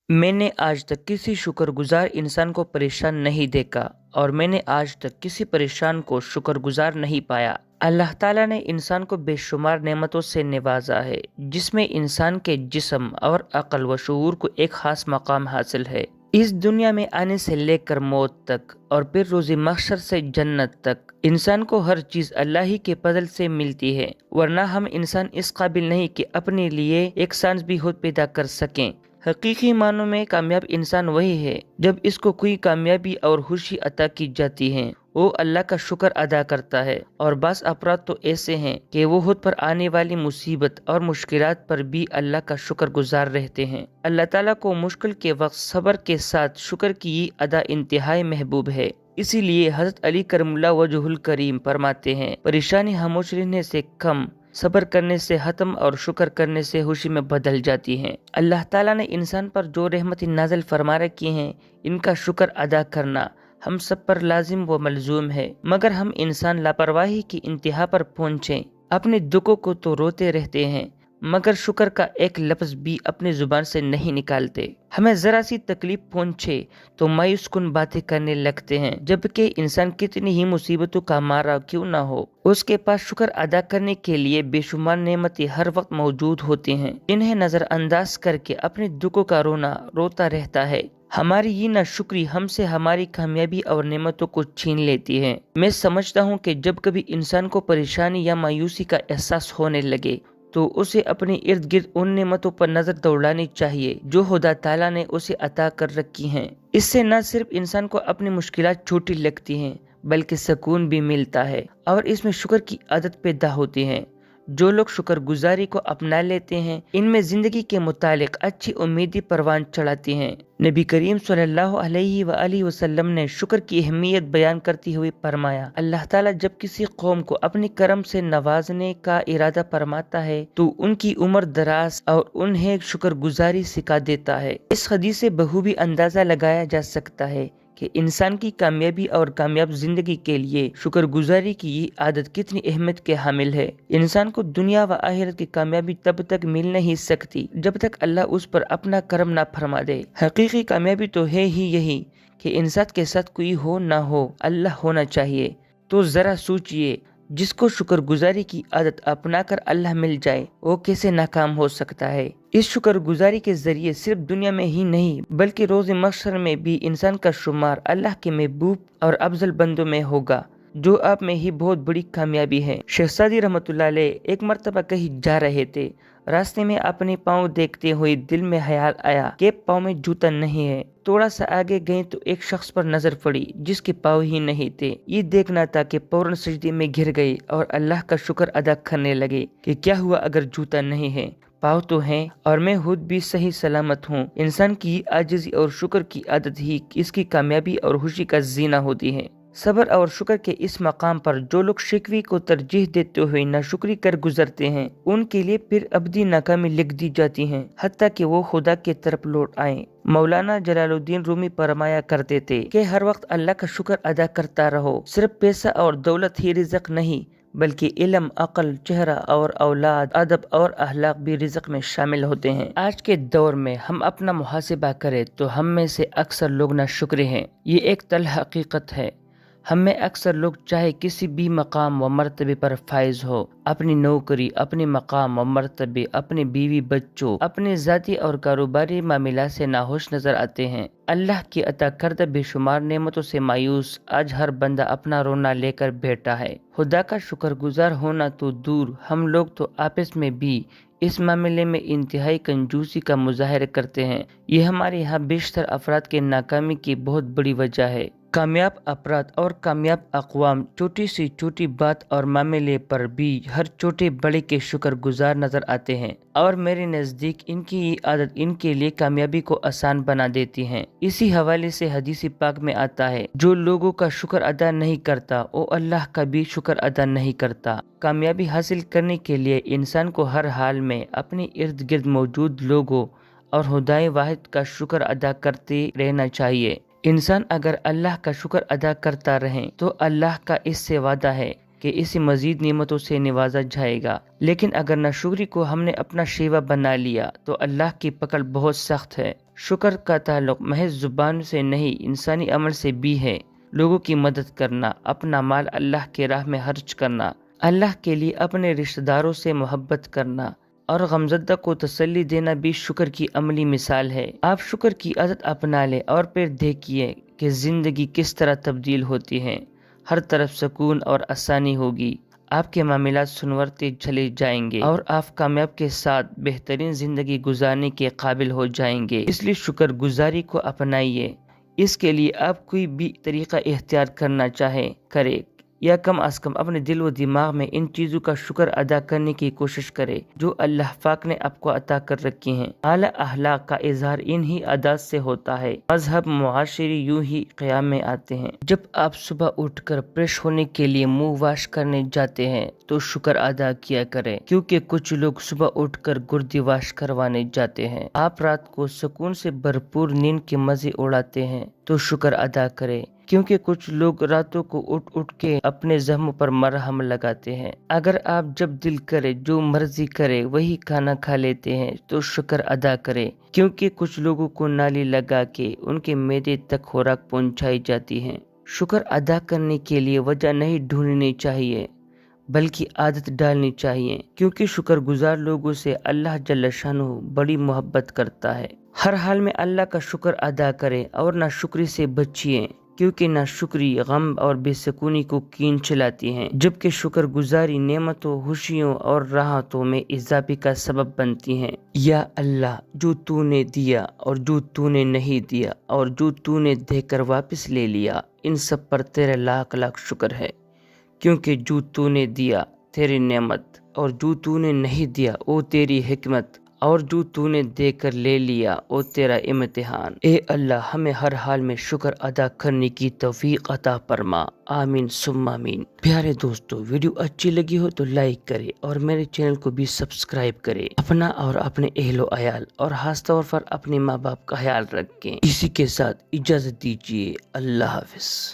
میں نے آج تک کسی شکر گزار انسان کو پریشان نہیں دیکھا اور میں نے آج تک کسی پریشان کو شکر گزار نہیں پایا۔ اللہ تعالیٰ نے انسان کو بے شمار نعمتوں سے نوازا ہے، جس میں انسان کے جسم اور عقل و شعور کو ایک خاص مقام حاصل ہے۔ اس دنیا میں آنے سے لے کر موت تک اور پھر روز محشر سے جنت تک انسان کو ہر چیز اللہ ہی کے فضل سے ملتی ہے، ورنہ ہم انسان اس قابل نہیں کہ اپنے لیے ایک سانس بھی خود پیدا کر سکیں۔ حقیقی معنوں میں کامیاب انسان وہی ہے جب اس کو کوئی کامیابی اور خوشی عطا کی جاتی ہے وہ اللہ کا شکر ادا کرتا ہے، اور بعض افراد تو ایسے ہیں کہ وہ خود پر آنے والی مصیبت اور مشکلات پر بھی اللہ کا شکر گزار رہتے ہیں۔ اللہ تعالیٰ کو مشکل کے وقت صبر کے ساتھ شکر کی یہ ادا انتہائی محبوب ہے۔ اسی لیے حضرت علی کرم اللہ وجہ الکریم فرماتے ہیں، پریشانی خاموش رہنے سے کم، صبر کرنے سے ختم اور شکر کرنے سے خوشی میں بدل جاتی ہیں۔ اللہ تعالیٰ نے انسان پر جو رحمت نازل فرما رکھی ہیں، ان کا شکر ادا کرنا ہم سب پر لازم و ملزوم ہے، مگر ہم انسان لاپرواہی کی انتہا پر پہنچے اپنے دکھوں کو تو روتے رہتے ہیں، مگر شکر کا ایک لفظ بھی اپنی زبان سے نہیں نکالتے۔ ہمیں ذرا سی تکلیف پہنچے تو مایوس کن باتیں کرنے لگتے ہیں، جبکہ انسان کتنی ہی مصیبتوں کا مارا کیوں نہ ہو، اس کے پاس شکر ادا کرنے کے لیے بے شمار نعمتیں ہر وقت موجود ہوتی ہیں، انہیں نظر انداز کر کے اپنے دکھوں کا رونا روتا رہتا ہے۔ ہماری یہ ناشکری ہم سے ہماری کامیابی اور نعمتوں کو چھین لیتی ہے۔ میں سمجھتا ہوں کہ جب کبھی انسان کو پریشانی یا مایوسی کا احساس ہونے لگے تو اسے اپنے ارد گرد ان نعمتوں پر نظر دوڑانی چاہیے جو خدا تعالیٰ نے اسے عطا کر رکھی ہیں۔ اس سے نہ صرف انسان کو اپنی مشکلات چھوٹی لگتی ہیں بلکہ سکون بھی ملتا ہے اور اس میں شکر کی عادت پیدا ہوتی ہے۔ جو لوگ شکر گزاری کو اپنا لیتے ہیں ان میں زندگی کے متعلق اچھی امیدیں پروان چڑھاتی ہیں۔ نبی کریم صلی اللہ علیہ وآلہ وسلم نے شکر کی اہمیت بیان کرتے ہوئے فرمایا، اللہ تعالیٰ جب کسی قوم کو اپنے کرم سے نوازنے کا ارادہ فرماتا ہے تو ان کی عمر دراز اور انہیں شکر گزاری سکھا دیتا ہے۔ اس حدیث سے بخوبی اندازہ لگایا جا سکتا ہے کہ انسان کی کامیابی اور کامیاب زندگی کے لیے شکر گزاری کی یہ عادت کتنی اہمیت کے حامل ہے۔ انسان کو دنیا و آخرت کی کامیابی تب تک مل نہیں سکتی جب تک اللہ اس پر اپنا کرم نہ فرما دے۔ حقیقی کامیابی تو ہے ہی یہی کہ انسان کے ساتھ کوئی ہو نہ ہو، اللہ ہونا چاہیے۔ تو ذرا سوچئے، جس کو شکر گزاری کی عادت اپنا کر اللہ مل جائے وہ کیسے ناکام ہو سکتا ہے۔ اس شکر گزاری کے ذریعے صرف دنیا میں ہی نہیں بلکہ روز محشر میں بھی انسان کا شمار اللہ کے محبوب اور افضل بندوں میں ہوگا، جو آپ میں ہی بہت بڑی کامیابی ہے۔ شیخ سعدی رحمۃ اللہ علیہ ایک مرتبہ کہیں جا رہے تھے، راستے میں اپنے پاؤں دیکھتے ہوئے دل میں خیال آیا کہ پاؤں میں جوتا نہیں ہے۔ تھوڑا سا آگے گئے تو ایک شخص پر نظر پڑی جس کے پاؤں ہی نہیں تھے۔ یہ دیکھنا تھا کہ فوراً سجدے میں گر گئے اور اللہ کا شکر ادا کرنے لگے کہ کیا ہوا اگر جوتا نہیں ہے، پاؤں تو ہیں اور میں خود بھی صحیح سلامت ہوں۔ انسان کی عاجزی اور شکر کی عادت ہی اس کی کامیابی اور خوشی کا زینہ ہوتی ہے۔ صبر اور شکر کے اس مقام پر جو لوگ شکوے کو ترجیح دیتے ہوئے ناشکری کر گزرتے ہیں ان کے لیے پھر ابدی ناکامی لکھ دی جاتی ہیں، حتیٰ کہ وہ خدا کی طرف لوٹ آئیں۔ مولانا جلال الدین رومی فرمایا کرتے تھے کہ ہر وقت اللہ کا شکر ادا کرتا رہو، صرف پیسہ اور دولت ہی رزق نہیں بلکہ علم، عقل، چہرہ اور اولاد، ادب اور اخلاق بھی رزق میں شامل ہوتے ہیں۔ آج کے دور میں ہم اپنا محاسبہ کریں تو ہم میں سے اکثر لوگ ناشکر ہیں، یہ ایک تلخ حقیقت ہے۔ ہم میں اکثر لوگ چاہے کسی بھی مقام و مرتبے پر فائز ہو، اپنی نوکری، اپنے مقام و مرتبے، اپنے بیوی بچوں، اپنے ذاتی اور کاروباری معاملات سے ناخوش نظر آتے ہیں۔ اللہ کی عطا کردہ بے شمار نعمتوں سے مایوس آج ہر بندہ اپنا رونا لے کر بیٹھا ہے۔ خدا کا شکر گزار ہونا تو دور، ہم لوگ تو آپس میں بھی اس معاملے میں انتہائی کنجوسی کا مظاہرہ کرتے ہیں۔ یہ ہمارے یہاں بیشتر افراد کے ناکامی کی بہت بڑی وجہ ہے۔ کامیاب افراد اور کامیاب اقوام چھوٹی سی چھوٹی بات اور معاملے پر بھی ہر چھوٹے بڑے کے شکر گزار نظر آتے ہیں، اور میرے نزدیک ان کی یہ عادت ان کے لیے کامیابی کو آسان بنا دیتی ہے۔ اسی حوالے سے حدیث پاک میں آتا ہے، جو لوگوں کا شکر ادا نہیں کرتا وہ اللہ کا بھی شکر ادا نہیں کرتا۔ کامیابی حاصل کرنے کے لیے انسان کو ہر حال میں اپنے ارد گرد موجود لوگوں اور خدائے واحد کا شکر ادا کرتے رہنا چاہیے۔ انسان اگر اللہ کا شکر ادا کرتا رہے تو اللہ کا اس سے وعدہ ہے کہ اسے مزید نعمتوں سے نوازا جائے گا، لیکن اگر ناشکری کو ہم نے اپنا شیوا بنا لیا تو اللہ کی پکڑ بہت سخت ہے۔ شکر کا تعلق محض زبان سے نہیں، انسانی عمل سے بھی ہے۔ لوگوں کی مدد کرنا، اپنا مال اللہ کے راہ میں خرچ کرنا، اللہ کے لیے اپنے رشتہ داروں سے محبت کرنا اور غمزدہ کو تسلی دینا بھی شکر کی عملی مثال ہے۔ آپ شکر کی عادت اپنا لیں اور پھر دیکھیے کہ زندگی کس طرح تبدیل ہوتی ہے۔ ہر طرف سکون اور آسانی ہوگی، آپ کے معاملات سنورتے چلے جائیں گے اور آپ کامیاب کے ساتھ بہترین زندگی گزارنے کے قابل ہو جائیں گے۔ اس لیے شکر گزاری کو اپنائیے۔ اس کے لیے آپ کوئی بھی طریقہ اختیار کرنا چاہے کرے، یا کم از کم اپنے دل و دماغ میں ان چیزوں کا شکر ادا کرنے کی کوشش کرے جو اللہ پاک نے آپ کو عطا کر رکھی ہیں۔ اعلیٰ اخلاق کا اظہار انہی عادات سے ہوتا ہے۔ مذہب معاشرے یوں ہی قیام میں آتے ہیں۔ جب آپ صبح اٹھ کر فریش ہونے کے لیے منہ واش کرنے جاتے ہیں تو شکر ادا کیا کریں، کیونکہ کچھ لوگ صبح اٹھ کر گردی واش کروانے جاتے ہیں۔ آپ رات کو سکون سے بھرپور نیند کے مزے اڑاتے ہیں تو شکر ادا کریں، کیونکہ کچھ لوگ راتوں کو اٹھ کے اپنے زخموں پر مرہم لگاتے ہیں۔ اگر آپ جب دل کرے جو مرضی کرے وہی کھانا کھا لیتے ہیں تو شکر ادا کریں، کیونکہ کچھ لوگوں کو نالی لگا کے ان کے معدے تک خوراک پہنچائی جاتی ہے۔ شکر ادا کرنے کے لیے وجہ نہیں ڈھونڈنی چاہیے بلکہ عادت ڈالنی چاہیے، کیونکہ شکر گزار لوگوں سے اللہ جل شانہ بڑی محبت کرتا ہے۔ ہر حال میں اللہ کا شکر ادا کریں اور ناشکری سے بچیے، کیونکہ ناشکری غم اور بے سکونی کو کھینچ لاتی ہیں، جبکہ شکر گزاری نعمتوں، خوشیوں اور راحتوں میں اضافے کا سبب بنتی ہیں۔ یا اللہ، جو تو نے دیا اور جو تو نے نہیں دیا اور جو تو نے دے کر واپس لے لیا، ان سب پر تیرا لاکھ لاکھ شکر ہے، کیونکہ جو تو نے دیا تیری نعمت اور جو تو نے نہیں دیا وہ تیری حکمت اور جو تو نے دے کر لے لیا وہ تیرا امتحان۔ اے اللہ، ہمیں ہر حال میں شکر ادا کرنے کی توفیق عطا فرما، آمین ثم آمین۔ پیارے دوستو، ویڈیو اچھی لگی ہو تو لائک کرے اور میرے چینل کو بھی سبسکرائب کرے۔ اپنا اور اپنے اہل و عیال اور خاص طور پر اپنے ماں باپ کا خیال رکھیں۔ اسی کے ساتھ اجازت دیجیے، اللہ حافظ۔